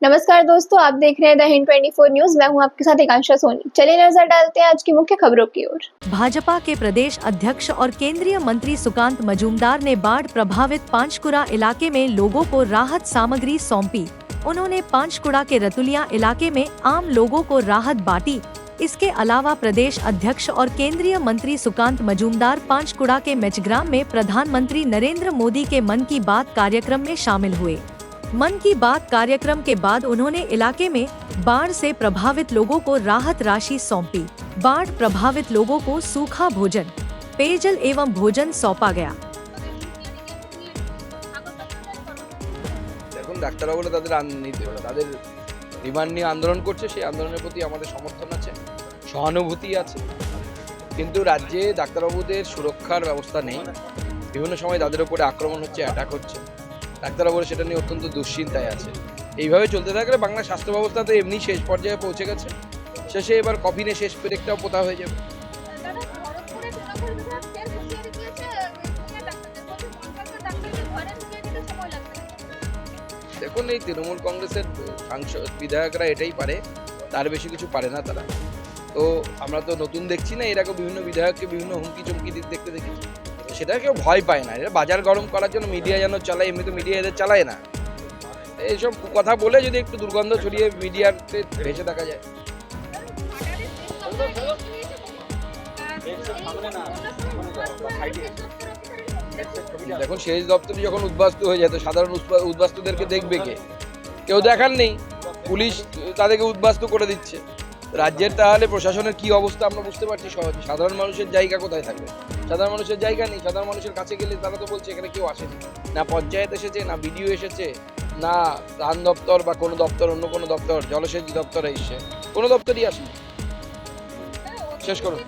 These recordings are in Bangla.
नमस्कार दोस्तों, आप देख रहे हैं द हिंद 24 न्यूज। मैं हूं आपके साथ एकांशा सोनी। चलिए नजर डालते हैं आज की मुख्य खबरों की ओर। भाजपा के प्रदेश अध्यक्ष और केंद्रीय मंत्री सुकांत मजूमदार ने बाढ़ प्रभावित पांचकुड़ा इलाके में लोगों को राहत सामग्री सौंपी। उन्होंने पांचकुड़ा के रतुलिया इलाके में आम लोगों को राहत बांटी। इसके अलावा प्रदेश अध्यक्ष और केंद्रीय मंत्री सुकांत मजूमदार पांचकुड़ा के मेचग्राम में प्रधानमंत्री नरेंद्र मोदी के मन की बात कार्यक्रम में शामिल हुए। मन की बात कार्यक्रम के बाद उन्होंने इलाके में बाढ़ से प्रभावित लोगों को राहत राशि सौंपी। बाढ़ प्रभावित लोगों को सूखा भोजन, पेयजल एवं भोजन सौंपा गया। দেখুন ডাক্তারবাবুরা তাদের ডিমান্ড নিয়ে আন্দোলন করছে, সেই আন্দোলনের প্রতি আমাদের সমর্থন আছে, সহানুভূতি আছে। কিন্তু রাজ্যে ডাক্তারবাবুদের সুরক্ষার ব্যবস্থা নেই। বিভিন্ন সময় তাদের উপরে আক্রমণ হচ্ছে, অ্যাটাক হচ্ছে। ডাক্তারবাবুরা সেটা নিয়ে অত্যন্ত দুশ্চিন্তায় আছে। এইভাবে চলতে থাকলে বাংলা স্বাস্থ্য ব্যবস্থা তো এমনি শেষ পর্যায়ে পৌঁছে গেছে। শেষে এবার কফিনে শেষ পেরেকটাও পোতা হয়ে যাবে। দেখুন, এই তৃণমূল কংগ্রেসের সাংসদ বিধায়করা এটাই পারে, তার বেশি কিছু পারে না তারা। তো আমরা তো নতুন দেখছি না, এর আগে বিভিন্ন বিধায়ককে বিভিন্ন হুমকি চমকি দেখতে দেখেছি। সেটা কেউ ভয় পায় না। এরা বাজার গরম করার জন্য মিডিয়া যেন চালায়, এমনি তো মিডিয়া এদের চালায় না। এইসব কথা বলে যদি একটু দুর্গন্ধ ছড়িয়ে মিডিয়াতে ভেসে থাকা যায়। দেখুন, সেচ দপ্তর যখন উদ্বাস্তু হয়ে যায় তো সাধারণ উদ্বাস্তুদেরকে দেখবে কে? কেউ দেখার নেই। পুলিশ তাদেরকে উদ্বাস্তু করে দিচ্ছে। রাজ্যের তাহলে প্রশাসনের কি অবস্থা আমরা বুঝতে পারছি সহজে। সাধারণ মানুষের জায়গা কোথায় থাকবে? সাধারণ মানুষের জায়গা নেই। সাধারণ মানুষের কাছে গেলে তারা তো বলছে এখানে কেউ আসেনি, না পঞ্চায়েত এসেছে, না বিডিও এসেছে, না ত্রাণ দপ্তর বা কোনো দপ্তর, অন্য কোনো দপ্তর, জলসেচ দপ্তরে এসছে, কোনো দপ্তরই আসেনি। শেষ করুন।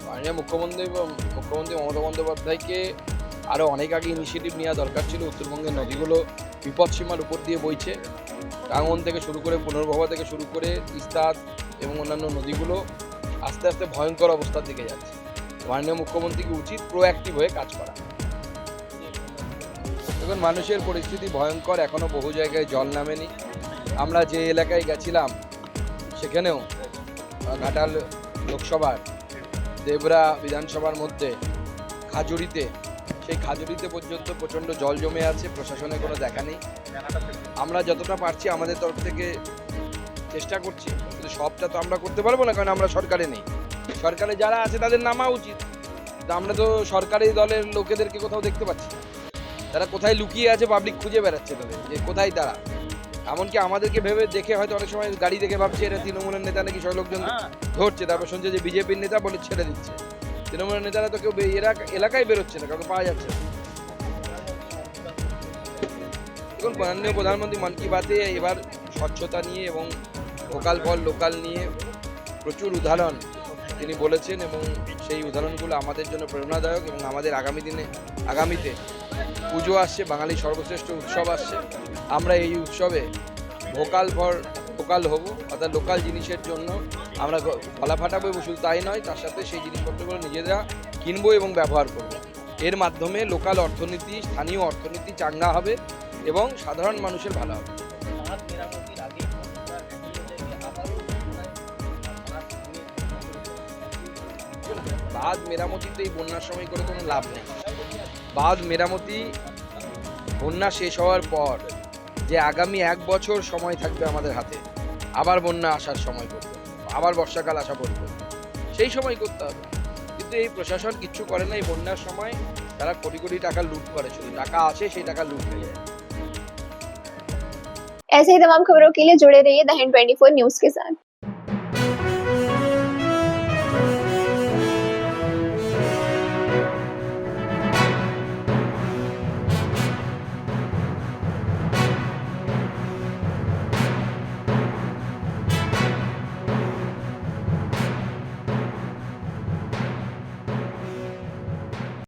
মাননীয় মুখ্যমন্ত্রী মমতা বন্দ্যোপাধ্যায়কে আরও অনেক আগে ইনিশিয়েটিভ নেওয়া দরকার ছিল। উত্তরবঙ্গের নদীগুলো বিপদসীমার উপর দিয়ে বইছে। টাঙ্গন থেকে শুরু করে পুনর্ভবা থেকে শুরু করে তিস্তা এবং অন্যান্য নদীগুলো আস্তে আস্তে ভয়ঙ্কর অবস্থার দিকে যাচ্ছে। মাননীয় মুখ্যমন্ত্রীকে উচিত প্রোঅ্যাক্টিভ হয়ে কাজ করা। এখন মানুষের পরিস্থিতি ভয়ঙ্কর, এখনও বহু জায়গায় জল নামেনি। আমরা যে এলাকায় গেছিলাম সেখানেও ঘাটাল লোকসভার দেবরা বিধানসভার মধ্যে খাজুরিতে, সেই খাজুরিতে পর্যন্ত প্রচণ্ড জল জমে আছে। প্রশাসনের কোনো দেখা নেই। আমরা যতটা পারছি আমাদের তরফ থেকে চেষ্টা করছি, কিন্তু সবটা তো আমরা করতে পারবো না, কারণ আমরা সরকারে নেই। সরকারে যারা আছে তাদের নামা উচিত। আমরা তো সরকারি দলের লোকেদেরকে কোথাও দেখতে পাচ্ছি না। তারা কোথায় লুকিয়ে আছে, পাবলিক খুঁজে বেড়াচ্ছে তাদের, যে কোথায় তারা। এমনকি আমাদেরকে ভেবে দেখে হয়তো অনেক সময় গাড়ি দেখে ভাবছে এরা তৃণমূলের নেতা, নাকি সব লোকজন ধরছে, তারপর শুনছে যে বিজেপির নেতা বলে ছেড়ে দিচ্ছে। তৃণমূলের নেতারা তো কেউ এলাকায় বেরোচ্ছে না, কাউকে পাওয়া যাচ্ছে না। দেখুন, মাননীয় প্রধানমন্ত্রী মন কি বাতে এবার স্বচ্ছতা নিয়ে এবং ভোকাল ফর লোকাল নিয়ে প্রচুর উদাহরণ তিনি বলেছেন, এবং সেই উদাহরণগুলো আমাদের জন্য প্রেরণাদায়ক। এবং আমাদের আগামীতে পুজো আসছে, বাঙালির সর্বশ্রেষ্ঠ উৎসব আসছে। আমরা এই উৎসবে ভোকাল ফর লোকাল হব, অর্থাৎ লোকাল জিনিসের জন্য আমরা গলা ফাটাবো। এবং শুধু তাই নয়, তার সাথে সেই জিনিসপত্রগুলো নিজেরা কিনবো এবং ব্যবহার করব। এর মাধ্যমে লোকাল অর্থনীতি, স্থানীয় অর্থনীতি চাঙ্গা হবে এবং সাধারণ মানুষের ভালো হবে। বাঁধ মেরামতিতে এই বন্যার সময় করে কোনো লাভ নেই। বাঁধ মেরামতি বন্যা শেষ হওয়ার পর যে আগামী 1 বছর সময় থাকবে আমাদের হাতে, আবার বন্যা আসার সময় করতে, আবার বর্ষাকাল আসা পড়বে, সেই সময় করতে হবে। কিন্তু এই প্রশাসন কিচ্ছু করে না। এই বন্যার সময় তারা কোটি কোটি টাকা লুট করে, শুধু টাকা আসে সেই টাকা লুট হয়ে যায়। ऐसे ही तमाम खबरों के लिए जुड़े रहिए द हिंद 24 न्यूज के साथ।